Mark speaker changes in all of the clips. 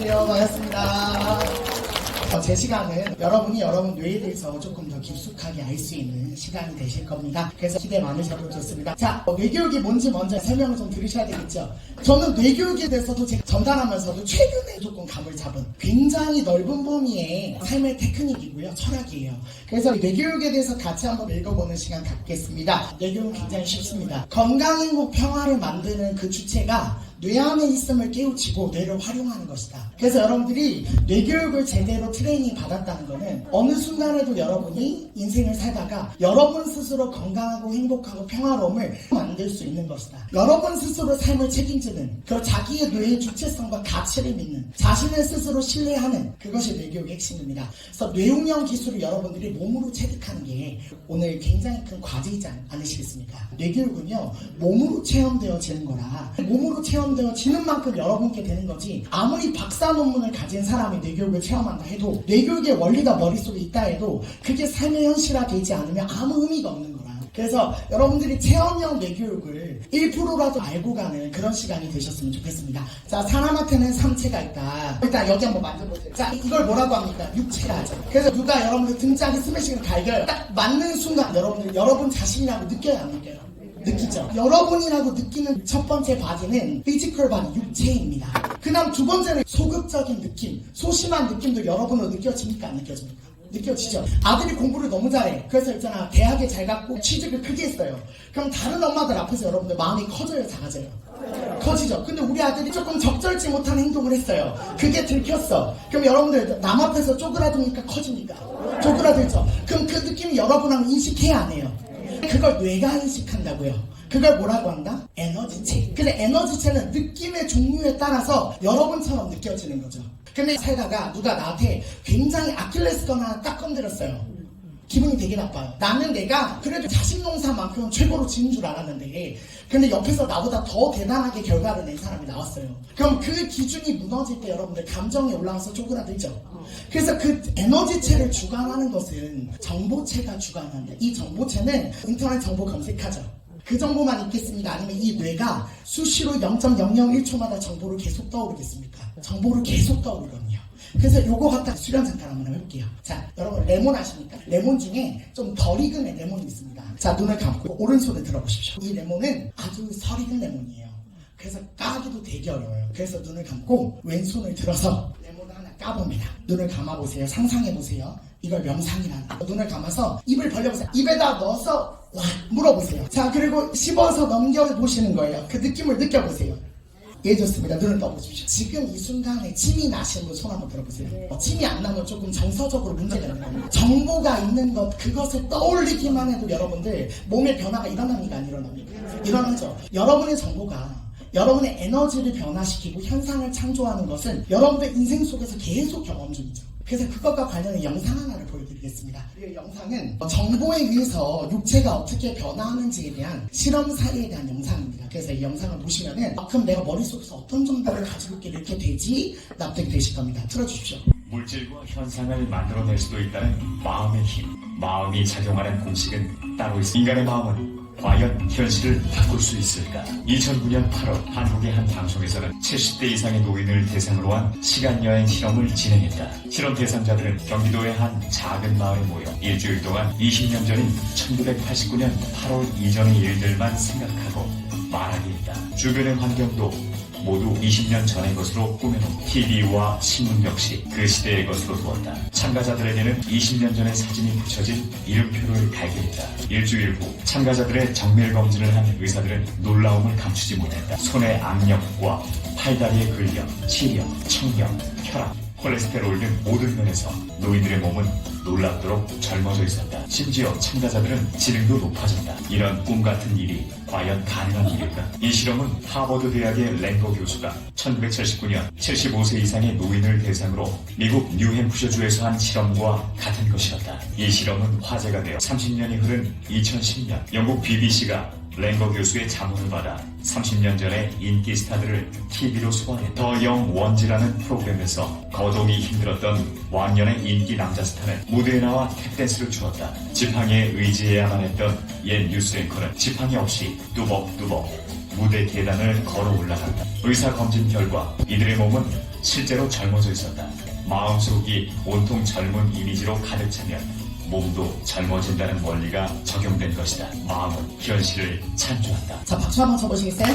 Speaker 1: 안녕하세요. 반갑습니다. 제 시간은 여러분이 여러분 뇌에 대해서 조금 더 깊숙하게 알 수 있는 시간이 되실 겁니다. 그래서 기대 많으셔도 좋습니다. 자, 뇌교육이 뭔지 먼저 설명을 좀 들으셔야 되겠죠. 저는 뇌교육에 대해서도 제가 전달하면서도 최근에 조금 감을 잡은 굉장히 넓은 범위의 삶의 테크닉이고요. 철학이에요. 그래서 뇌교육에 대해서 같이 한번 읽어보는 시간 갖겠습니다. 뇌교육은 굉장히 쉽습니다. 건강, 행복, 평화를 만드는 그 주체가 뇌 안에 있음을 깨우치고 뇌를 활용하는 것이다. 그래서 여러분들이 뇌교육을 제대로 트레이닝 받았다는 것은 어느 순간에도 여러분이 인생을 살다가 여러분 스스로 건강하고 행복하고 평화로움을 만들 수 있는 것이다. 여러분 스스로 삶을 책임지는 그 자기의 뇌의 주체성과 가치를 믿는 자신을 스스로 신뢰하는 그것이 뇌교육의 핵심입니다. 그래서 뇌운영 기술을 여러분들이 몸으로 체득하는 게 오늘 굉장히 큰 과제이지 않으시겠습니까? 뇌교육은요 몸으로 체험되어지는 거라 몸으로 체험되어지는 만큼 여러분께 되는 거지 아무리 박사 논문을 가진 사람이 뇌교육을 체험한다 해도 뇌교육의 원리가 머릿속에 있다 해도 그게 삶의 현실화되지 않으면 아무 의미가 없는 거라. 그래서 여러분들이 체험형 뇌교육을 1%라도 알고 가는 그런 시간이 되셨으면 좋겠습니다. 자, 사람한테는 3체가 있다. 일단 여기 한번 만져보세요. 자, 이걸 뭐라고 합니까? 육체라 하죠. 그래서 누가 여러분들 등짝에 스매싱을 갈겨요. 딱 맞는 순간 여러분들 여러분 자신이라고 느껴요, 안 느껴요? 느끼죠? 여러분이라고 느끼는 첫 번째 바디는 피지컬 바디, 육체입니다. 그 다음 두 번째는 소극적인 느낌, 소심한 느낌도 여러분으로 느껴집니까? 안 느껴집니까? 느껴지죠? 아들이 공부를 너무 잘해. 그래서 있잖아, 대학에 잘 갔고 취직을 크게 했어요. 그럼 다른 엄마들 앞에서 여러분들 마음이 커져요, 작아져요? 커지죠? 근데 우리 아들이 조금 적절치 못한 행동을 했어요. 그게 들켰어. 그럼 여러분들 남 앞에서 쪼그라드니까 커집니까? 쪼그라들죠? 그럼 그 느낌이 여러분하고 인식해야 안 해요? 그걸 뇌가 인식한다고요. 그걸 뭐라고 한다? 에너지체. 근데 에너지체는 느낌의 종류에 따라서 여러분처럼 느껴지는 거죠. 근데 살다가 누가 나한테 굉장히 아킬레스건 하나 딱 건드렸어요. 기분이 되게 나빠요. 나는 내가 그래도 자식농사만큼 최고로 지은 줄 알았는데 근데 옆에서 나보다 더 대단하게 결과를 낸 사람이 나왔어요. 그럼 그 기준이 무너질 때 여러분들 감정이 올라와서 쪼그라들죠. 그래서 그 에너지체를 주관하는 것은 정보체가 주관한다. 이 정보체는 인터넷 정보 검색하죠. 그 정보만 있겠습니까? 아니면 이 뇌가 수시로 0.001초마다 정보를 계속 떠오르겠습니까? 정보를 계속 떠오르거든요. 그래서 요거 갖다 수련 잠깐 한번 해볼게요. 자, 여러분 레몬 아십니까? 레몬 중에 좀 덜 익은 레몬이 있습니다. 자, 눈을 감고 오른손에 들어보십시오. 이 레몬은 아주 설 익은 레몬이에요. 그래서 까기도 되게 어려워요. 그래서 눈을 감고 왼손을 들어서 레몬을 하나 까봅니다. 눈을 감아보세요. 상상해보세요. 이걸 명상이라는 거예요. 눈을 감아서 입을 벌려보세요. 입에다 넣어서 와 물어보세요. 자, 그리고 씹어서 넘겨보시는 거예요. 그 느낌을 느껴보세요. 예, 좋습니다. 눈을 떠보십시오. 지금 이 순간에 침이 나시는 분 손 한번 들어보세요. 침이 안 나면 조금 정서적으로 문제가 있는 겁니다. 정보가 있는 것, 그것을 떠올리기만 해도 여러분들 몸의 변화가 일어납니까? 안 일어납니까? 일어나죠. 여러분의 정보가 여러분의 에너지를 변화시키고 현상을 창조하는 것은 여러분들 인생 속에서 계속 경험 중이죠. 그래서 그것과 관련된 영상 하나를 보여드리겠습니다. 이 영상은 정보에 의해서 육체가 어떻게 변화하는지에 대한 실험 사례에 대한 영상입니다. 그래서 이 영상을 보시면은 그럼 내가 머릿속에서 어떤 정보를 가지고 있길래 이렇게 되지? 납득이 되실 겁니다. 틀어주십시오.
Speaker 2: 물질과 현상을 만들어낼 수도 있다는 마음의 힘. 마음이 작용하는 공식은 따로 있습니다. 인간의 마음은 과연 현실을 바꿀 수 있을까? 2009년 8월 한국의 한 방송에서는 70대 이상의 노인을 대상으로 한 시간여행 실험을 진행했다. 실험 대상자들은 경기도의 한 작은 마을에 모여 일주일 동안 20년 전인 1989년 8월 이전의 일들만 생각하고 말하게 했다. 주변의 환경도 모두 20년 전의 것으로 꾸며놓고 TV와 신문 역시 그 시대의 것으로 두었다. 참가자들에게는 20년 전의 사진이 붙여진 이름표를 달게 했다. 일주일 후 참가자들의 정밀검진을 한 의사들은 놀라움을 감추지 못했다. 손의 악력과 팔다리의 근력, 치력, 청력, 혈압, 콜레스테롤 등 모든 면에서 노인들의 몸은 놀랍도록 젊어져 있었다. 심지어 참가자들은 지능도 높아졌다. 이런 꿈같은 일이 과연 가능한 일일까? 이 실험은 하버드 대학의 랭거 교수가 1979년 75세 이상의 노인을 대상으로 미국 뉴햄프셔주에서 한 실험과 같은 것이었다. 이 실험은 화제가 되어 30년이 흐른 2010년 영국 BBC가 랭거 교수의 자문을 받아 30년 전에 인기 스타들을 TV로 소환해 더 영 원지라는 프로그램에서 거동이 힘들었던 왕년의 인기 남자 스타는 무대에 나와 탭댄스를 추었다. 지팡이에 의지해야만 했던 옛 뉴스 앵커는 지팡이 없이 뚜벅뚜벅 무대 계단을 걸어 올라간다. 의사 검진 결과 이들의 몸은 실제로 젊어져 있었다. 마음속이 온통 젊은 이미지로 가득 차면 몸도 젊어진다는 원리가 적용된 것이다. 마음은 현실을 창조한다.
Speaker 1: 자, 박수 한번 쳐보시겠어요?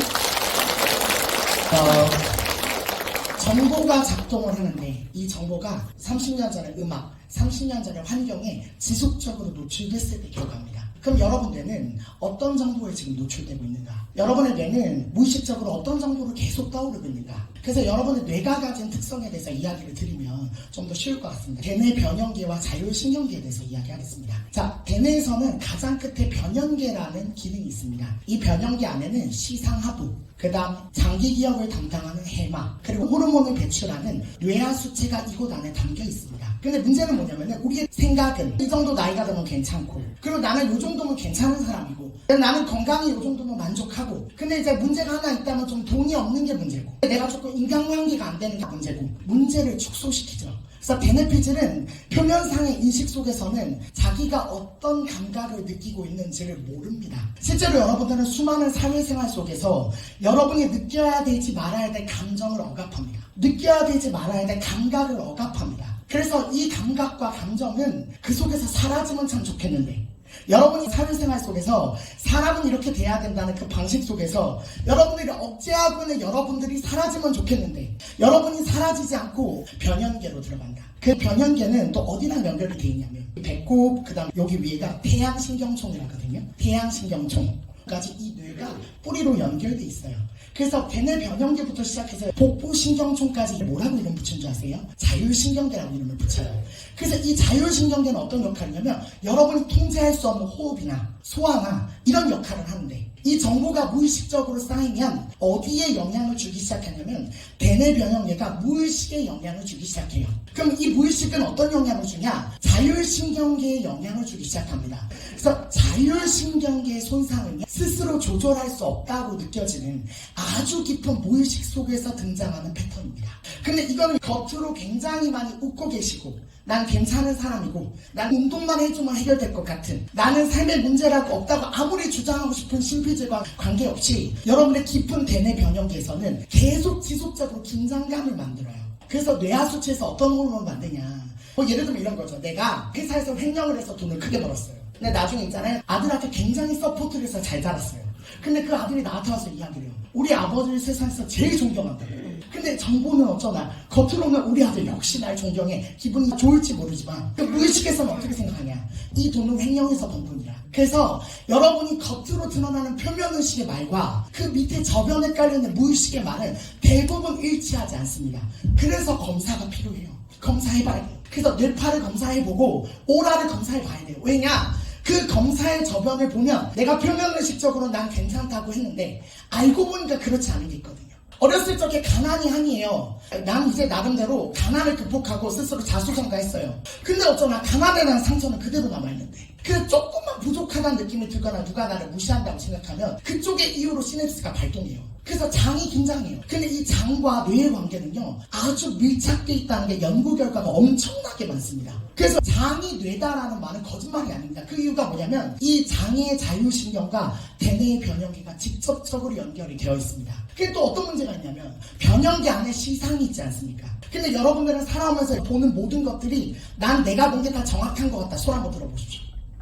Speaker 1: 정보가 작동을 하는데 이 정보가 30년 전의 음악, 30년 전의 환경에 지속적으로 노출됐을 때 기억합니다. 그럼 여러분 뇌는 어떤 정보에 지금 노출되고 있는가? 여러분의 뇌는 무의식적으로 어떤 정보를 계속 떠오르고 있는가? 그래서 여러분의 뇌가 가진 특성에 대해서 이야기를 드리면 좀 더 쉬울 것 같습니다. 대뇌 변형계와 자율신경계에 대해서 이야기하겠습니다. 자, 대뇌에서는 가장 끝에 변형계라는 기능이 있습니다. 이 변형계 안에는 시상하부, 그 다음 장기기억을 담당하는 해마, 그리고 호르몬을 배출하는 뇌하수체가 이곳 안에 담겨 있습니다. 근데 문제는 뭐냐면은 우리의 생각은 이 정도 나이가 되면 괜찮고, 그리고 나는 이 정도면 괜찮은 사람이고, 나는 건강이 이 정도면 만족하고, 근데 이제 문제가 하나 있다면 좀 돈이 없는 게 문제고, 내가 조금 인간관계가 안 되는 게 문제고, 문제를 축소시키죠. 그래서 베네피즐은 표면상의 인식 속에서는 자기가 어떤 감각을 느끼고 있는지를 모릅니다. 실제로 여러분들은 수많은 사회생활 속에서 여러분이 느껴야 되지 말아야 될 감정을 억압합니다. 느껴야 되지 말아야 될 감각을 억압합니다. 그래서 이 감각과 감정은 그 속에서 사라지면 참 좋겠는데, 여러분이 사회생활 속에서 사람은 이렇게 돼야 된다는 그 방식 속에서 여러분들이 억제하고 있는 여러분들이 사라지면 좋겠는데, 여러분이 사라지지 않고 변형계로 들어간다. 그 변형계는 또 어디랑 연결이 되어 있냐면 배꼽, 그 다음 여기 위에가 태양신경총이라거든요. 태양신경총까지 이 뇌가 뿌리로 연결돼 있어요. 그래서 대뇌 변형계부터 시작해서 복부신경총까지 뭐라고 이름 붙인 줄 아세요? 자율신경계라고 이름을 붙여요. 그래서 이 자율신경계는 어떤 역할이냐면 여러분이 통제할 수 없는 호흡이나 소화나 이런 역할을 하는데, 이 정보가 무의식적으로 쌓이면 어디에 영향을 주기 시작하냐면 대뇌 변형계가 무의식에 영향을 주기 시작해요. 그럼 이 무의식은 어떤 영향을 주냐? 자율신경계에 영향을 주기 시작합니다. 그래서 자율신경계의 손상은 스스로 조절할 수 없다고 느껴지는 아주 깊은 무의식 속에서 등장하는 패턴입니다. 근데 이거는 겉으로 굉장히 많이 웃고 계시고, 난 괜찮은 사람이고, 난 운동만 해주면 해결될 것 같은, 나는 삶의 문제라고 없다고 아무리 주장하고 싶은 신피질과 관계없이 여러분의 깊은 대뇌 변형계에서는 계속 지속적으로 긴장감을 만들어요. 그래서 뇌하수체에서 어떤 호르몬을 만드냐, 예를 들면 이런 거죠. 내가 회사에서 횡령을 해서 돈을 크게 벌었어요. 근데 나중에 있잖아요, 아들한테 굉장히 서포트를 해서 잘 자랐어요. 근데 그 아들이 나한테 와서 이야기를 해요. 우리 아버지를 세상에서 제일 존경한다고. 근데 정보는 어쩌나 겉으로는 우리 아들 역시 날 존경해, 기분이 좋을지 모르지만 그 무의식에서는 어떻게 생각하냐, 이 돈은 횡령해서 번 돈이라. 그래서 여러분이 겉으로 드러나는 표면의식의 말과 그 밑에 저변에 깔려있는 무의식의 말은 대부분 일치하지 않습니다. 그래서 검사가 필요해요. 검사해봐야 돼요. 그래서 뇌파를 검사해보고 오라를 검사해봐야 돼요. 왜냐? 그 검사의 저변을 보면 내가 표면의식적으로 난 괜찮다고 했는데 알고 보니까 그렇지 않은 게 있거든요. 어렸을 적에 가난이 한이에요. 난 이제 나름대로 가난을 극복하고 스스로 자수성가했어요. 근데 어쩌나 가난에 대한 상처는 그대로 남아있는데, 그 조금만 부족하다는 느낌이 들거나 누가 나를 무시한다고 생각하면 그쪽의 이유로 시냅스가 발동해요. 그래서 장이 긴장해요. 근데 이 장과 뇌의 관계는요 아주 밀착되어 있다는 게 연구 결과가 엄청나게 많습니다. 그래서 장이 뇌다라는 말은 거짓말이 아닙니다. 그 이유가 뭐냐면 이 장의 자율신경과 대뇌의 변형계가 직접적으로 연결이 되어 있습니다. 그게 또 어떤 문제가 있냐면 변형계 안에 시상이 있지 않습니까? 근데 여러분들은 살아오면서 보는 모든 것들이 난 내가 본 게 다 정확한 것 같다. 손 한번 들어보십시오.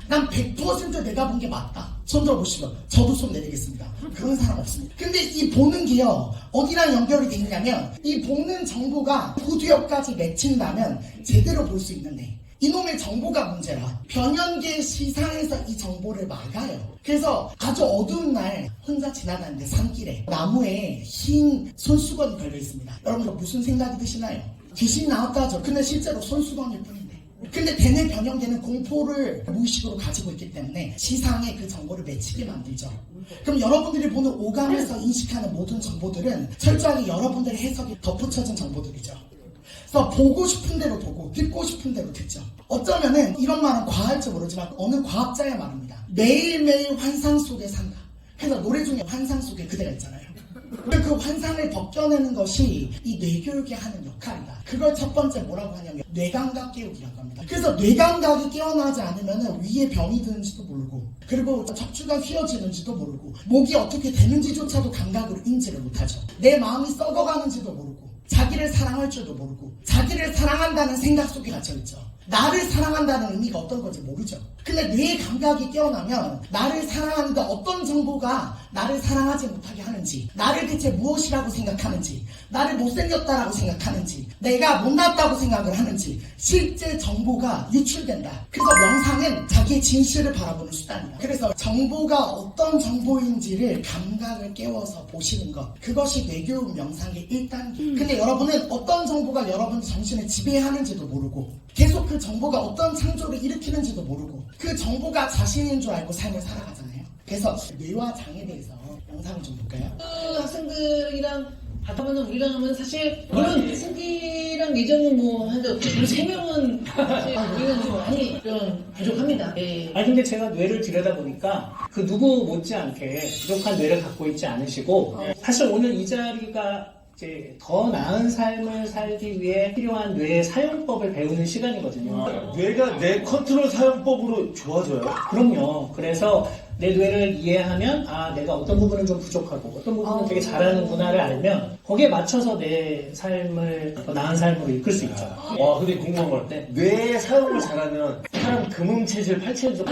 Speaker 1: 난 100% 내가 본 게 맞다. 손 들어보시면 저도 손 내리겠습니다. 그런 사람 없습니다. 근데 이 보는 게요 어디랑 연결이 되느냐면 이 보는 정보가 후두엽까지 맺힌다면 제대로 볼 수 있는데, 이놈의 정보가 문제라 변형계 시상에서 이 정보를 막아요. 그래서 아주 어두운 날 혼자 지나가는데 산길에 나무에 흰 손수건이 걸려 있습니다. 여러분들 무슨 생각이 드시나요? 귀신 나왔다 하죠. 근데 실제로 손수건일 뿐입니다. 근데 대뇌 변형계는 공포를 무의식으로 가지고 있기 때문에 시상에 그 정보를 맺히게 만들죠. 그럼 여러분들이 보는 오감에서 인식하는 모든 정보들은 철저하게 여러분들의 해석이 덧붙여진 정보들이죠. 그래서 보고 싶은 대로 보고 듣고 싶은 대로 듣죠. 어쩌면은 이런 말은 과할지 모르지만 어느 과학자의 말입니다. 매일매일 환상 속에 산다. 그래서 노래 중에 환상 속에 그대가 있잖아요. 그 환상을 벗겨내는 것이 이 뇌교육이 하는 역할이다. 그걸 첫 번째 뭐라고 하냐면 뇌감각 교육이라고 합니다. 그래서 뇌감각이 깨어나지 않으면 위에 병이 드는지도 모르고, 그리고 척추가 휘어지는지도 모르고, 목이 어떻게 되는지조차도 감각으로 인지를 못하죠. 내 마음이 썩어가는지도 모르고, 자기를 사랑할 줄도 모르고 자기를 사랑한다는 생각 속에 갇혀있죠. 나를 사랑한다는 의미가 어떤 건지 모르죠. 근데 뇌의 감각이 깨어나면 나를 사랑하는데 어떤 정보가 나를 사랑하지 못하게 하는지, 나를 대체 무엇이라고 생각하는지, 나를 못생겼다라고 생각하는지, 내가 못났다고 생각을 하는지 실제 정보가 유출된다. 그래서 명상은 자기의 진실을 바라보는 수단이에요. 그래서 정보가 어떤 정보인지를 감각을 깨워서 보시는 것, 그것이 뇌교육 명상의 1단계. 근데 여러분은 어떤 정보가 여러분 정신을 지배하는지도 모르고 계속 그 정보가 어떤 창조를 일으키는지도 모르고 그 정보가 자신인 줄 알고 삶을 살아가잖아요. 그래서 뇌와 장에 대해서 영상을 좀 볼까요?
Speaker 3: 그 학생들이랑 하다 보면 우리랑 하면 사실 물론 승기랑 예정은 뭐 한데 우리 세 명은 사실 우리는 좀 많이 좀 부족합니다. 예.
Speaker 4: 아니 근데 제가 뇌를 들여다보니까 그 누구 못지않게 부족한 뇌를 갖고 있지 않으시고 사실 오늘 이 자리가 이제 더 나은 삶을 살기 위해 필요한 뇌의 사용법을 배우는 시간이거든요.
Speaker 5: 뇌가 내 컨트롤 사용법으로 좋아져요?
Speaker 4: 그럼요. 그래서 내 뇌를 이해하면 아 내가 어떤 부분은 좀 부족하고 어떤 부분은 되게 잘하는구나를 알면 거기에 맞춰서 내 삶을 더 나은 삶으로 이끌 수 있죠.
Speaker 5: 와, 근데 궁금한 건 뇌의 사용을 잘하면 사람 금음체질, 팔체질,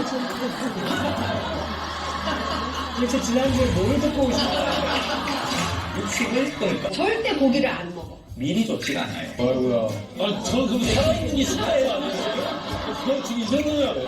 Speaker 4: 도대체 지난주에 뭘 듣고 오셨나요? 육식을 그러니까
Speaker 3: 절대 고기를 안 먹어.
Speaker 4: 미리 좋지가 않아요.
Speaker 5: 아이고야. 아, 저는 그럼 살아있는 게 싫어해요. 안 해요? 그럼 지금 이 정도는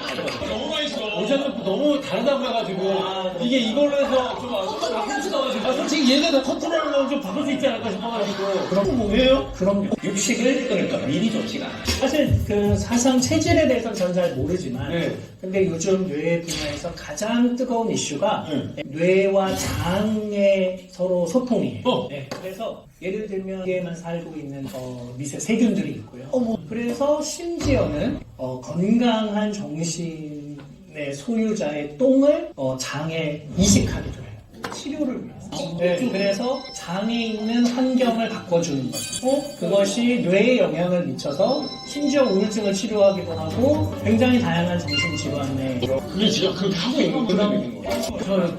Speaker 5: 너무 맛있어. 어제는 너무 다르다고 해가지고 이게 이걸로 해서 좀 바꿔가지고 솔직히 얘가 더 컨트롤하려면 좀 바꿀 수 있지 않을까 싶어가지고 그럼 뭐예요?
Speaker 4: 그럼요. 육식을 그러니까 미리 좋지가 않아요. 사실 그 사상 체질에 대해서는 전 잘 모르지만
Speaker 5: 네.
Speaker 4: 근데 요즘 뇌 분야에서 가장 뜨거운 이슈가 뇌와 장의 서로 소통이에요. 네, 그래서 예를 들면 뇌에만 살고 있는 미세 세균들이 있고요. 그래서 심지어는 건강한 정신의 소유자의 똥을 장에 이식하기도 해요. 치료를 위해서. 네, 그래서 장에 있는 환경을 바꿔주는 거죠. 그것이 뇌에 영향을 미쳐서 심지어 우울증을 치료하기도 하고 굉장히 다양한 정신질환에
Speaker 5: 그게 지금 그렇게 하고 있는 거예요?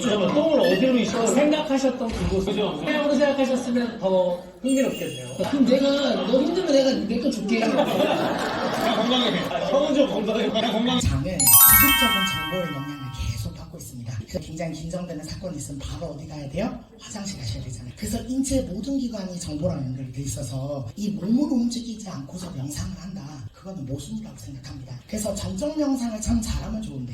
Speaker 5: 잠깐만, 똥을 어디로 이식하고
Speaker 4: 생각하셨던 그곳으로 생각하셨으면 더 흥미롭겠네요.
Speaker 3: 그럼 내가 너 힘들면 내가 내 거 줄게.
Speaker 5: 건강해. 형은 좀 건강해. 건강해.
Speaker 1: 장은 지속적인 정보의 영향을 계속 받고 있습니다. 그래서 굉장히 긴장되는 사건이 있으면 바로 어디 가야 돼요? 화장실 가셔야 되잖아요. 그래서 인체 모든 기관이 정보랑 연결이 돼 있어서 이 몸으로 움직이지 않고서 명상을 한다. 그거는 모순이라고 생각합니다. 그래서 정적 명상을 참 잘하면 좋은데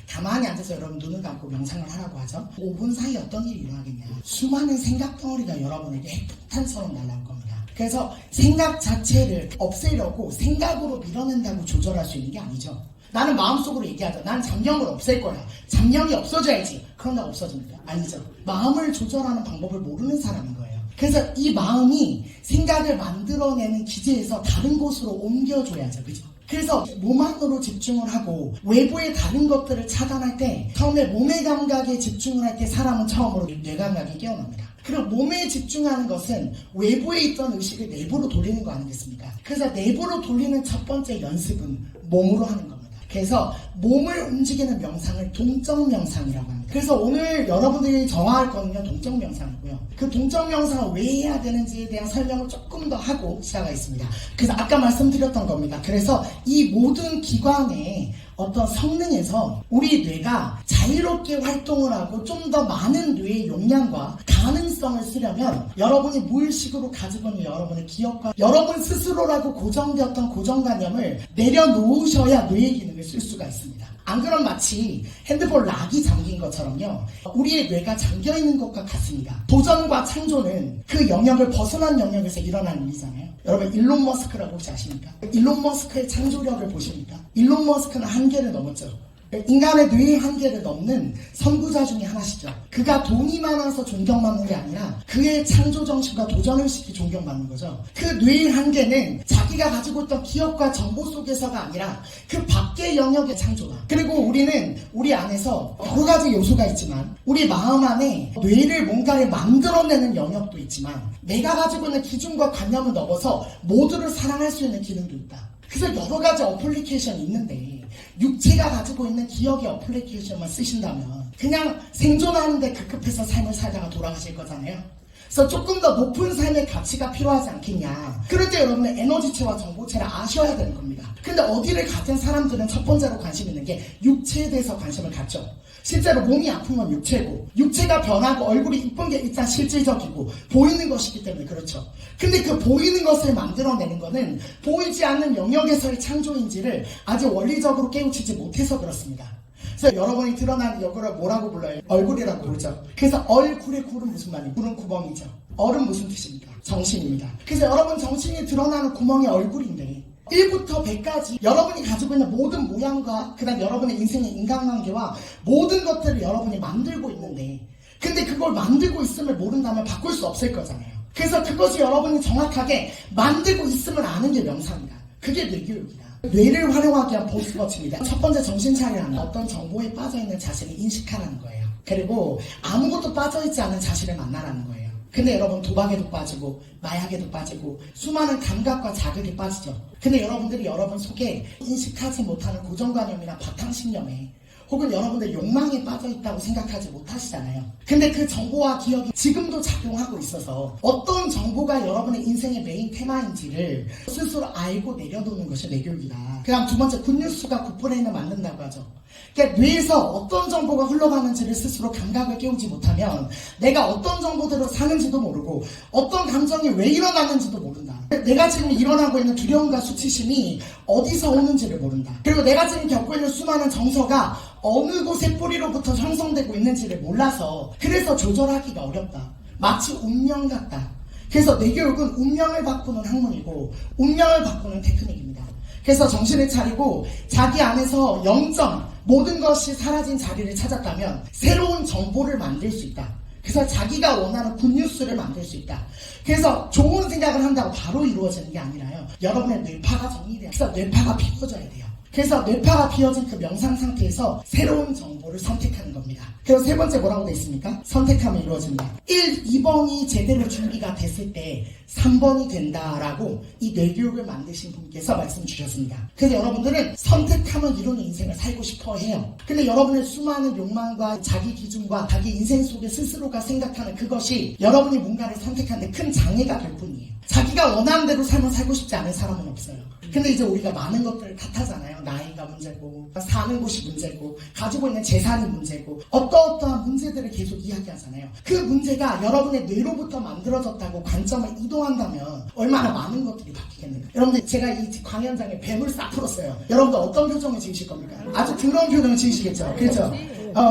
Speaker 1: 가만히 앉아서 여러분 눈을 감고 명상을 하라고 하죠. 5분 사이에 어떤 일이 일어나겠냐. 수많은 생각 덩어리가 여러분에게 핵폭탄처럼 날아올 겁니다. 그래서 생각 자체를 없애려고 생각으로 밀어낸다고 조절할 수 있는 게 아니죠. 나는 마음속으로 얘기하자. 난 잡념을 없앨 거야. 잡념이 없어져야지. 그런다고 없어집니까? 아니죠. 마음을 조절하는 방법을 모르는 사람인 거예요. 그래서 이 마음이 생각을 만들어내는 기제에서 다른 곳으로 옮겨줘야죠. 그죠? 그래서 몸 안으로 집중을 하고 외부의 다른 것들을 차단할 때 처음에 몸의 감각에 집중을 할 때 사람은 처음으로 뇌감각이 깨어납니다. 그리고 몸에 집중하는 것은 외부에 있던 의식을 내부로 돌리는 거 아니겠습니까? 그래서 내부로 돌리는 첫 번째 연습은 몸으로 하는 겁니다. 그래서 몸을 움직이는 명상을 동적 명상이라고 합니다. 그래서 오늘 여러분들이 정화할 거는요, 동적 명상이고요. 그 동적 명상을 왜 해야 되는지에 대한 설명을 조금 더 하고 시작하겠습니다. 그래서 아까 말씀드렸던 겁니다. 그래서 이 모든 기관의 어떤 성능에서 우리 뇌가 자유롭게 활동을 하고 좀 더 많은 뇌의 용량과 가능성을 쓰려면 여러분이 무의식으로 가지고 있는 여러분의 기억과 여러분 스스로라고 고정되었던 고정관념을 내려놓으셔야 뇌의 기능을 쓸 수가 있습니다. 안 그럼 마치 핸드폰 락이 잠긴 것처럼요. 우리의 뇌가 잠겨있는 것과 같습니다. 도전과 창조는 그 영역을 벗어난 영역에서 일어나는 일이잖아요. 여러분 일론 머스크라고 혹시 아십니까? 일론 머스크의 창조력을 보십니까? 일론 머스크는 한계를 넘었죠. 인간의 뇌의 한계를 넘는 선구자 중에 하나시죠. 그가 돈이 많아서 존경받는 게 아니라 그의 창조정신과 도전의식이 존경받는 거죠. 그 뇌의 한계는 자기가 가지고 있던 기억과 정보 속에서가 아니라 그 밖의 영역의 창조다. 그리고 우리는 우리 안에서 여러 가지 요소가 있지만 우리 마음 안에 뇌를 뭔가를 만들어내는 영역도 있지만 내가 가지고 있는 기준과 관념을 넘어서 모두를 사랑할 수 있는 기능도 있다. 그래서 여러 가지 어플리케이션이 있는데 육체가 가지고 있는 기억의 어플리케이션만 쓰신다면 그냥 생존하는데 급급해서 삶을 살다가 돌아가실 거잖아요. 그래서 조금 더 높은 삶의 가치가 필요하지 않겠냐. 그럴 때 여러분은 에너지체와 정보체를 아셔야 되는 겁니다. 근데 어디를 가진 사람들은 첫 번째로 관심 있는 게 육체에 대해서 관심을 갖죠. 실제로 몸이 아픈 건 육체고, 육체가 변하고 얼굴이 이쁜 게 일단 실질적이고 보이는 것이기 때문에 그렇죠. 근데 그 보이는 것을 만들어내는 거는 보이지 않는 영역에서의 창조인지를 아직 원리적으로 깨우치지 못해서 그렇습니다. 그래서 여러분이 드러나는 이거를 뭐라고 불러요? 얼굴이라고 부르죠. 그래서 얼굴의 굴은 무슨 말이에요? 굴은 구멍이죠. 얼은 무슨 뜻입니까? 정신입니다. 그래서 여러분 정신이 드러나는 구멍이 얼굴인데 1부터 100까지 여러분이 가지고 있는 모든 모양과 그 다음 여러분의 인생의 인간관계와 모든 것들을 여러분이 만들고 있는데, 근데 그걸 만들고 있음을 모른다면 바꿀 수 없을 거잖아요. 그래서 그것이 여러분이 정확하게 만들고 있음을 아는 게 명상이다. 그게 뇌교육이다. 뇌를 활용하기 위한 보스워치입니다. 첫 번째 정신 차리라는 어떤 정보에 빠져있는 자신을 인식하라는 거예요. 그리고 아무것도 빠져있지 않은 자신을 만나라는 거예요. 근데 여러분 도박에도 빠지고 마약에도 빠지고 수많은 감각과 자극에 빠지죠. 근데 여러분들이 여러분 속에 인식하지 못하는 고정관념이나 바탕신념에 혹은 여러분들 욕망에 빠져있다고 생각하지 못하시잖아요. 근데 그 정보와 기억이 지금도 작용하고 있어서 어떤 정보가 여러분의 인생의 메인 테마인지를 스스로 알고 내려놓는 것이 뇌교육이다. 그 다음 두 번째, 굿뉴스가 굿브레인을 만든다고 하죠. 그러니까 뇌에서 어떤 정보가 흘러가는지를 스스로 감각을 깨우지 못하면 내가 어떤 정보대로 사는지도 모르고 어떤 감정이 왜 일어났는지도 모른다. 내가 지금 일어나고 있는 두려움과 수치심이 어디서 오는지를 모른다. 그리고 내가 지금 겪고 있는 수많은 정서가 어느 곳의 뿌리로부터 형성되고 있는지를 몰라서 그래서 조절하기가 어렵다. 마치 운명 같다. 그래서 뇌교육은 운명을 바꾸는 학문이고 운명을 바꾸는 테크닉입니다. 그래서 정신을 차리고 자기 안에서 0점 모든 것이 사라진 자리를 찾았다면 새로운 정보를 만들 수 있다. 그래서 자기가 원하는 굿뉴스를 만들 수 있다. 그래서 좋은 생각을 한다고 바로 이루어지는 게 아니라요. 여러분의 뇌파가 정리돼요. 그래서 뇌파가 비워져야 돼요. 그래서 뇌파가 비워진 그 명상 상태에서 새로운 정보를 선택하는 겁니다. 그래서 세 번째 뭐라고 되어 있습니까? 선택하면 이루어집니다. 1, 2번이 제대로 준비가 됐을 때 3번이 된다라고 이 뇌교육을 만드신 분께서 말씀 주셨습니다. 그래서 여러분들은 선택하면 이루는 인생을 살고 싶어 해요. 근데 여러분의 수많은 욕망과 자기 기준과 자기 인생 속에 스스로가 생각하는 그것이 여러분이 뭔가를 선택하는데 큰 장애가 될 뿐이에요. 자기가 원하는 대로 삶을 살고 싶지 않은 사람은 없어요. 근데 이제 우리가 많은 것들을 탓하잖아요. 나이가 문제고, 사는 곳이 문제고, 가지고 있는 재산이 문제고, 어떠어떠한 문제들을 계속 이야기하잖아요. 그 문제가 여러분의 뇌로부터 만들어졌다고 관점을 이동한다면 얼마나 많은 것들이 바뀌겠는가. 여러분들 제가 이 강연장에 뱀을 싹 풀었어요. 여러분들 어떤 표정을 지으실 겁니까? 아주 더러운 표정을 지으시겠죠. 그렇죠?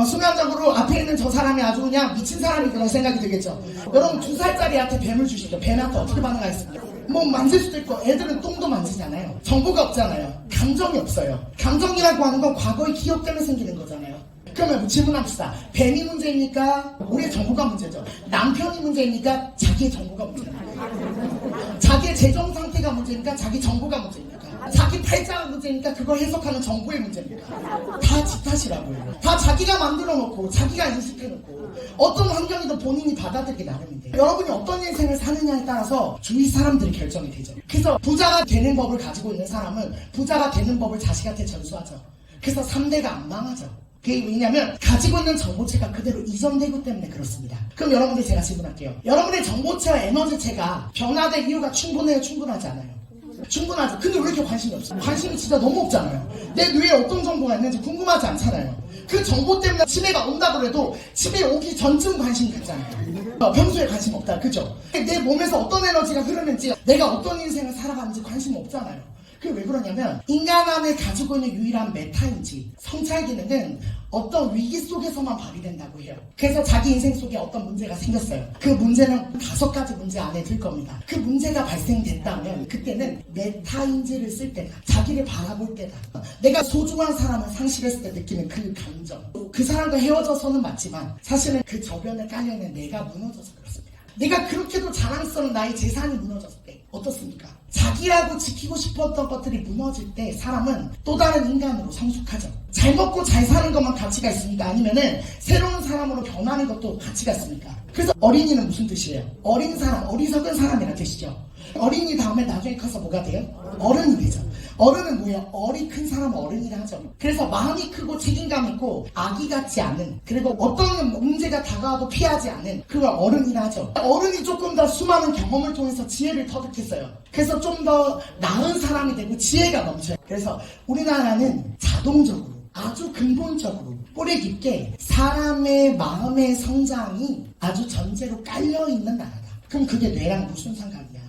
Speaker 1: 순간적으로 앞에 있는 저 사람이 아주 그냥 미친 사람이라고 생각이 들겠죠. 여러분 2살짜리한테 뱀을 주시죠. 뱀한테 어떻게 반응하겠습니까? 뭐 만질 수도 있고 애들은 똥도 만지잖아요. 정보가 없잖아요. 감정이 없어요. 감정이라고 하는 건 과거의 기억 때문에 생기는 거잖아요. 그러면 질문합시다. 뱀이 문제입니까? 우리의 정보가 문제죠. 남편이 문제입니까? 자기의 정보가 문제입니까? 자기의 재정 상태가 문제입니까? 자기 정보가 문제입니까? 자기 팔자가 문제입니까? 그걸 해석하는 정보의 문제입니까? 다 지 탓이라고요. 다 자기가 만들어 놓고 자기가 인식해 놓고 어떤 환경이든 본인이 받아들이기 나름인데 여러분이 어떤 인생을 사느냐에 따라서 주위 사람들이 결정이 되죠. 그래서 부자가 되는 법을 가지고 있는 사람은 부자가 되는 법을 자식한테 전수하죠. 그래서 3대가 안 망하죠. 그게 왜냐면 가지고 있는 정보체가 그대로 이전되기 때문에 그렇습니다. 그럼 여러분들 제가 질문할게요. 여러분의 정보체와 에너지체가 변화될 이유가 충분해요? 충분하지 않아요? 충분하죠. 근데 왜 이렇게 관심이 없어요? 관심이 진짜 너무 없잖아요. 내 뇌에 어떤 정보가 있는지 궁금하지 않잖아요. 그 정보 때문에 치매가 온다고 해도 치매 오기 전쯤 관심이 갔잖아요. 평소에 관심 없다. 그죠? 내 몸에서 어떤 에너지가 흐르는지 내가 어떤 인생을 살아가는지 관심 없잖아요. 그게 왜 그러냐면 인간 안에 가지고 있는 유일한 메타인지 성찰 기능은 어떤 위기 속에서만 발휘된다고 해요. 그래서 자기 인생 속에 어떤 문제가 생겼어요. 그 문제는 5가지 문제 안에 들 겁니다. 그 문제가 발생됐다면 그때는 메타인지를 쓸 때다. 자기를 바라볼 때다. 내가 소중한 사람을 상실했을 때 느끼는 그 감정. 그 사람과 헤어져서는 맞지만 사실은 그 저변에 깔려있는 내가 무너져서 그렇습니다. 내가 그렇게도 자랑스러운 나의 재산이 무너졌을 때 어떻습니까? 자기라고 지키고 싶었던 것들이 무너질 때 사람은 또 다른 인간으로 성숙하죠. 잘 먹고 잘 사는 것만 가치가 있습니까? 아니면은 새로운 사람으로 변하는 것도 가치가 있습니까? 그래서 어린이는 무슨 뜻이에요? 어린 사람, 어리석은 사람이라는 뜻이죠. 어린이 다음에 나중에 커서 뭐가 돼요? 어른이 되죠. 어른은 뭐예요? 어리 큰 사람은 어른이라 하죠. 그래서 마음이 크고 책임감 있고 아기 같지 않은, 그리고 어떤 문제가 다가와도 피하지 않은 그걸 어른이라 하죠. 어른이 조금 더 수많은 경험을 통해서 지혜를 터득했어요. 그래서 좀 더 나은 사람이 되고 지혜가 넘쳐요. 그래서 우리나라는 자동적으로 아주 근본적으로 뿌리 깊게 사람의 마음의 성장이 아주 전제로 깔려있는 나라다. 그럼 그게 뇌랑 무슨 상관이야?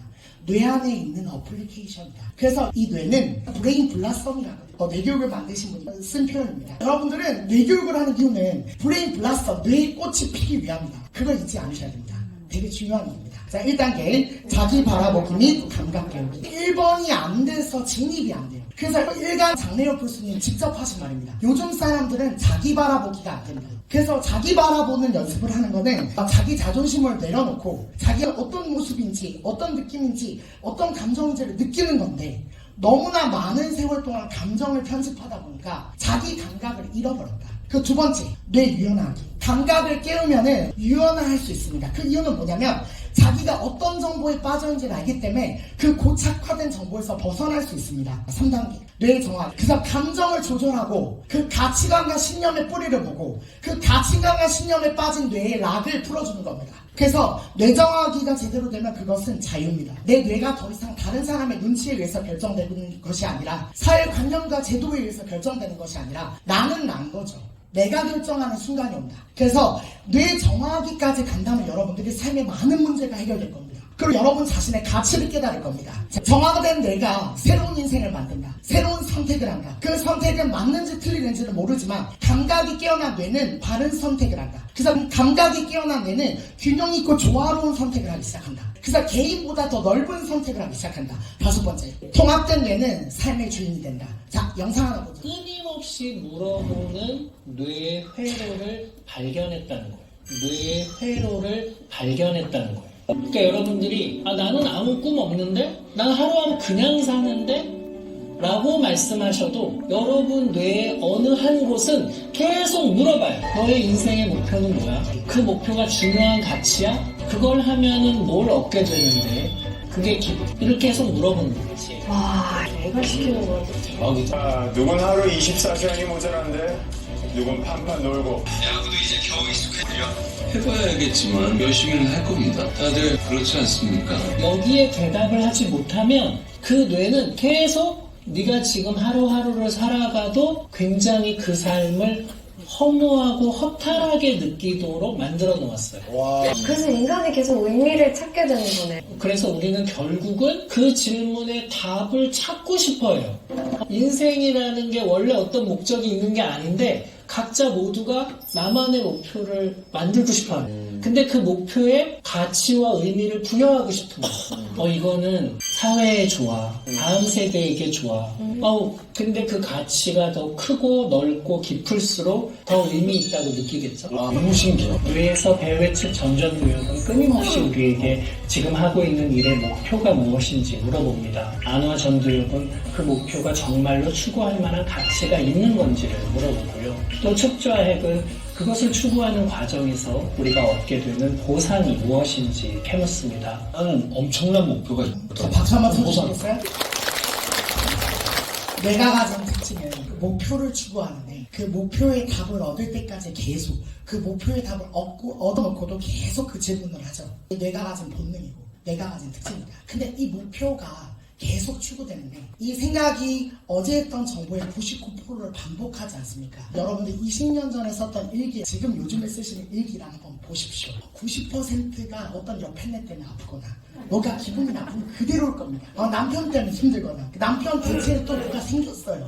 Speaker 1: 뇌 안에 있는 어플리케이션이다. 그래서 이 뇌는 브레인 블라썸이라고 뇌교육을 만드신 분이 쓴 표현입니다. 여러분들은 뇌교육을 하는 이유는 브레인 블라썸, 뇌의 꽃이 피기 위함이다. 그걸 잊지 않으셔야 됩니다. 되게 중요한 일입니다. 자, 1단계 자기 바라보기 및 감각 배우기. 1번이 안 돼서 진입이 안 돼요. 그래서 일간 장래혁 교수님 직접 하신 말입니다. 요즘 사람들은 자기 바라보기가 안 된다. 그래서 자기 바라보는 연습을 하는 거는 자기 자존심을 내려놓고 자기가 어떤 모습인지 어떤 느낌인지 어떤 감정인지를 느끼는 건데, 너무나 많은 세월 동안 감정을 편집하다 보니까 자기 감각을 잃어버렸다. 그 두 번째, 뇌 유연하기. 감각을 깨우면은 유연할 수 있습니다. 그 이유는 뭐냐면 자기가 어떤 정보에 빠져있는지를 알기 때문에 그 고착화된 정보에서 벗어날 수 있습니다. 3단계, 뇌 정확. 그래서 감정을 조절하고 그 가치관과 신념의 뿌리를 보고 그 가치관과 신념에 빠진 뇌의 락을 풀어주는 겁니다. 그래서 뇌 정확이가 제대로 되면 그것은 자유입니다. 내 뇌가 더 이상 다른 사람의 눈치에 의해서 결정되는 것이 아니라 사회관념과 제도에 의해서 결정되는 것이 아니라 나는 난 거죠. 내가 결정하는 순간이 온다. 그래서 뇌 정화기까지 간다면 여러분들이 삶의 많은 문제가 해결될 겁니다. 그리고 여러분 자신의 가치를 깨달을 겁니다. 정화가 된 뇌가 새로운 인생을 만든다. 새로운 선택을 한다. 그 선택은 맞는지 틀리는지는 모르지만 감각이 깨어난 뇌는 바른 선택을 한다. 그래서 감각이 깨어난 뇌는 균형 있고 조화로운 선택을 하기 시작한다. 그래서 개인보다 더 넓은 선택을 하기 시작한다. 5번째, 통합된 뇌는 삶의 주인이 된다. 자, 영상 하나 보죠.
Speaker 4: 끊임없이 물어보는 뇌의 회로를 발견했다는 거예요. 뇌의 회로를 발견했다는 거예요. 그러니까 여러분들이 나는 아무 꿈 없는데? 난 하루하루 그냥 사는데? 라고 말씀하셔도 여러분 뇌의 어느 한 곳은 계속 물어봐요. 너의 인생의 목표는 뭐야? 그 목표가 중요한 가치야? 그걸 하면은 뭘 얻게 되는데? 그게 이렇게 계속 물어보는 거지.
Speaker 6: 와, 내가 시키는 거 같아.
Speaker 5: 대박이다.
Speaker 7: 아, 누군 하루 24시간이 모자란데 누군 판판 놀고.
Speaker 8: 야구도 이제 겨우 익숙해요. 해봐야겠지만 열심히는 할 겁니다. 다들 그렇지 않습니까?
Speaker 4: 여기에 대답을 하지 못하면 그 뇌는 계속 네가 지금 하루하루를 살아가도 굉장히 그 삶을 허무하고 허탈하게 느끼도록 만들어 놓았어요.
Speaker 6: 그래서 인간이 계속 의미를 찾게 되는 거네.
Speaker 4: 그래서 우리는 결국은 그 질문에 답을 찾고 싶어요. 인생이라는 게 원래 어떤 목적이 있는 게 아닌데 각자 모두가 나만의 목표를 만들고 싶어요. 근데 그 목표에 가치와 의미를 부여하고 싶은 거예요. 이거는 사회에 좋아. 다음 세대에게 좋아. 근데 그 가치가 더 크고 넓고 깊을수록 더 의미 있다고 느끼겠죠? 너무 신기해. 뇌에서 배우의 측 전전두역은 끊임없이 우리에게 지금 하고 있는 일의 목표가 무엇인지 물어봅니다. 안화 전두역은 그 목표가 정말로 추구할 만한 가치가 있는 건지를 물어보고요. 또 척좌핵은 그것을 추구하는 과정에서 우리가 얻게 되는 보상이 무엇인지 캐묻습니다.
Speaker 5: 나는 엄청난 목표가 있다.
Speaker 1: 자, 박수 한번 쳐주시겠어요? 내가 가진 특징은 그 목표를 추구하는데 그 목표의 답을 얻을 때까지 계속 그 목표의 답을 얻어놓고도 계속 그 질문을 하죠. 내가 가진 본능이고 내가 가진 특징이다. 근데 이 목표가 계속 추구되는데 이 생각이 어제 했던 정보의 99%를 반복하지 않습니까? 여러분들 20년 전에 썼던 일기, 지금 요즘에 쓰시는 일기를 한번 보십시오. 90%가 어떤 여편네 때문에 아프거나 뭐가 기분이 나쁘면 그대로일 겁니다. 남편 때문에 힘들거나 남편 대체로 또 뭐가 생겼어요.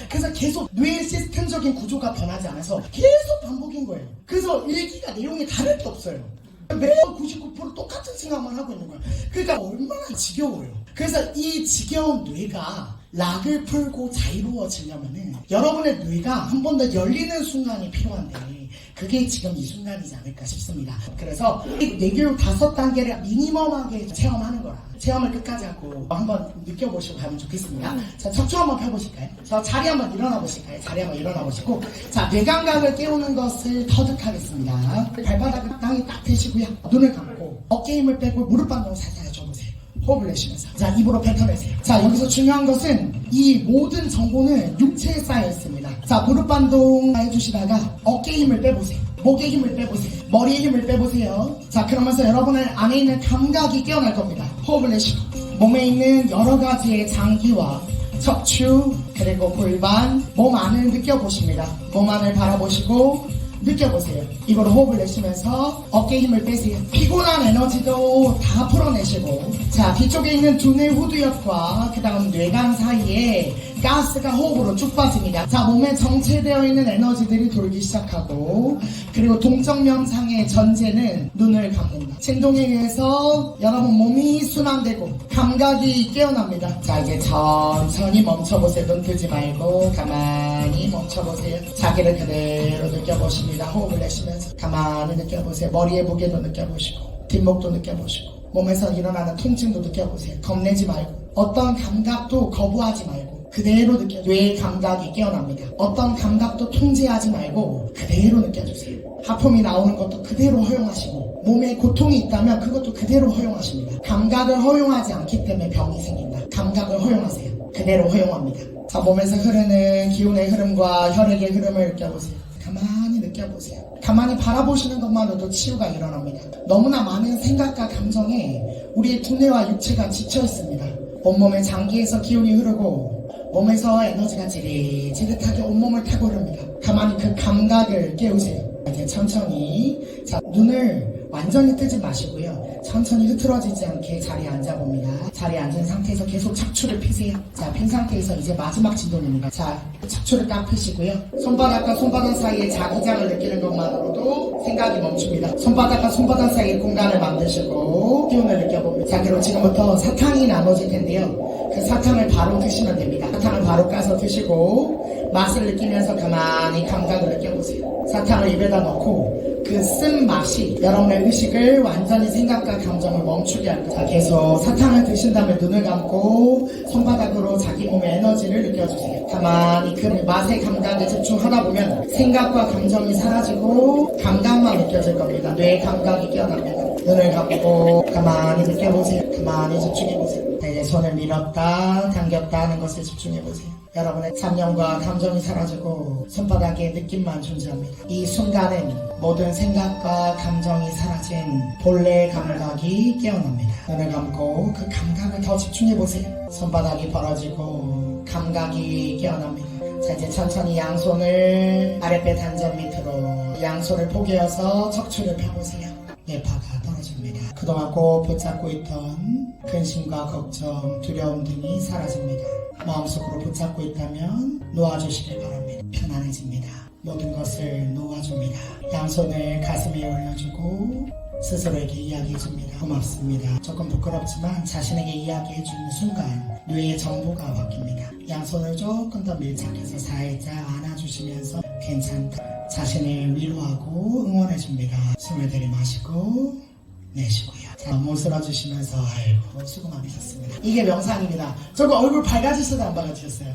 Speaker 1: 그래서 계속 뇌의 시스템적인 구조가 변하지 않아서 계속 반복인 거예요. 그래서 일기가 내용이 다를 게 없어요. 매번 99% 똑같은 생각만 하고 있는 거야. 그러니까 얼마나 지겨워요. 그래서 이 지겨운 뇌가 락을 풀고 자유로워지려면은 여러분의 뇌가 한 번 더 열리는 순간이 필요한데 그게 지금 이 순간이지 않을까 싶습니다. 그래서 뇌교육 5단계를 미니멈하게 체험하는 거라 체험을 끝까지 하고 한번 느껴보시고 가면 좋겠습니다. 자, 척추 한번 펴보실까요? 자, 자리 한번 일어나 보실까요? 자리 한번 일어나 보시고 자, 뇌감각을 깨우는 것을 터득하겠습니다. 발바닥을 땅에 딱 대시고요. 눈을 감고 어깨 힘을 빼고 무릎 반동 살살 줘보세요. 호흡을 내쉬면서. 자, 입으로 뱉어내세요. 자, 여기서 중요한 것은 이 모든 정보는 육체에 쌓여 있습니다. 자, 무릎 반동 해주시다가 어깨 힘을 빼보세요. 목에 힘을 빼보세요. 머리에 힘을 빼보세요. 자, 그러면서 여러분의 안에 있는 감각이 깨어날 겁니다. 호흡을 내쉬고 몸에 있는 여러 가지의 장기와 척추 그리고 골반 몸 안을 느껴보십니다. 몸 안을 바라보시고 느껴보세요. 이걸 호흡을 내쉬면서 어깨 힘을 빼세요. 피곤한 에너지도 다 풀어내시고 자, 뒤쪽에 있는 두뇌 후두엽과 그 다음 뇌간 사이에 가스가 호흡으로 쭉 빠집니다. 자, 몸에 정체되어 있는 에너지들이 돌기 시작하고 그리고 동정명상의 전제는 눈을 감는다. 진동에 의해서 여러분 몸이 순환되고 감각이 깨어납니다. 자, 이제 천천히 멈춰보세요. 눈 뜨지 말고 가만히 멈춰보세요. 자기를 그대로 느껴보십니다. 호흡을 내쉬면서 가만히 느껴보세요. 머리의 무게도 느껴보시고 뒷목도 느껴보시고 몸에서 일어나는 통증도 느껴보세요. 겁내지 말고 어떤 감각도 거부하지 말고 그대로 느껴. 뇌의 감각이 깨어납니다. 어떤 감각도 통제하지 말고 그대로 느껴주세요. 하품이 나오는 것도 그대로 허용하시고 몸에 고통이 있다면 그것도 그대로 허용하십니다. 감각을 허용하지 않기 때문에 병이 생긴다. 감각을 허용하세요. 그대로 허용합니다. 자, 몸에서 흐르는 기운의 흐름과 혈액의 흐름을 느껴보세요. 가만히 느껴보세요. 가만히 바라보시는 것만으로도 치유가 일어납니다. 너무나 많은 생각과 감정에 우리의 두뇌와 육체가 지쳐 있습니다. 온몸의 장기에서 기운이 흐르고 몸에서 에너지가 찌릿찌릿하게 온몸을 타고 흐릅니다. 가만히 그 감각을 깨우세요. 이제 천천히 자, 눈을 완전히 뜨지 마시고요. 천천히 흐트러지지 않게 자리에 앉아봅니다. 자리에 앉은 상태에서 계속 척추를 펴세요. 자, 핀 상태에서 이제 마지막 진동입니다. 자, 척추를 딱 펴시고요. 손바닥과 손바닥 사이에 자기장을 느끼는 것만으로도 생각이 멈춥니다. 손바닥과 손바닥 사이에 공간을 만드시고 기운을 느껴봅니다. 자, 그럼 지금부터 사탕이 나눠질 텐데요. 그 사탕을 바로 드시면 됩니다. 사탕을 바로 까서 드시고 맛을 느끼면서 가만히 감각을 느껴보세요. 사탕을 입에다 넣고 그 쓴 맛이 여러분의 의식을 완전히 생각과 감정을 멈추게 할 거예요. 계속 사탕을 드신 다음에 눈을 감고 손바닥으로 자기 몸의 에너지를 느껴주세요. 가만히 그 맛의 감각에 집중하다 보면 생각과 감정이 사라지고 감각만 느껴질 겁니다. 뇌의 감각이 깨어납니다. 눈을 감고 가만히 느껴보세요. 가만히 집중해보세요. 이제 손을 밀었다 당겼다 하는 것에 집중해보세요. 여러분의 잡념과 감정이 사라지고 손바닥에 느낌만 존재합니다. 이 순간은 모든 생각과 감정이 사라진 본래의 감각이 깨어납니다. 눈을 감고 그 감각을 더 집중해보세요. 손바닥이 벌어지고 감각이 깨어납니다. 자, 이제 천천히 양손을 아랫배 단전 밑으로 양손을 포개어서 척추를 펴보세요. 뇌파가 떨어집니다. 그동안 꼭 붙잡고 있던 근심과 걱정, 두려움 등이 사라집니다. 마음속으로 붙잡고 있다면 놓아주시길 바랍니다. 편안해집니다. 모든 것을 놓아줍니다. 양손을 가슴에 올려주고 스스로에게 이야기해줍니다. 고맙습니다. 조금 부끄럽지만 자신에게 이야기해주는 순간 뇌의 정보가 바뀝니다. 양손을 조금 더 밀착해서 살짝 안아주시면서 괜찮다. 자신을 위로하고 응원해줍니다. 숨을 들이마시고 내쉬고요. 자, 몸 쓸어주시면서 아이고 수고 많으셨습니다. 이게 명상입니다. 조금 얼굴 밝아지셔도 안 밝아지셨어요?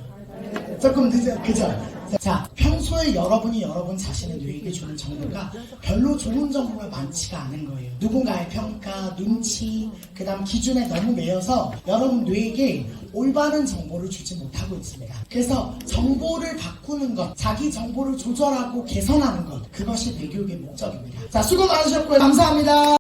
Speaker 1: 조금 그죠? 자, 평소에 여러분이 여러분 자신의 뇌에게 주는 정보가 별로 좋은 정보가 많지가 않은 거예요. 누군가의 평가, 눈치, 그 다음 기준에 너무 매여서 여러분 뇌에게 올바른 정보를 주지 못하고 있습니다. 그래서 정보를 바꾸는 것, 자기 정보를 조절하고 개선하는 것, 그것이 뇌교육의 목적입니다. 자, 수고 많으셨고요. 감사합니다.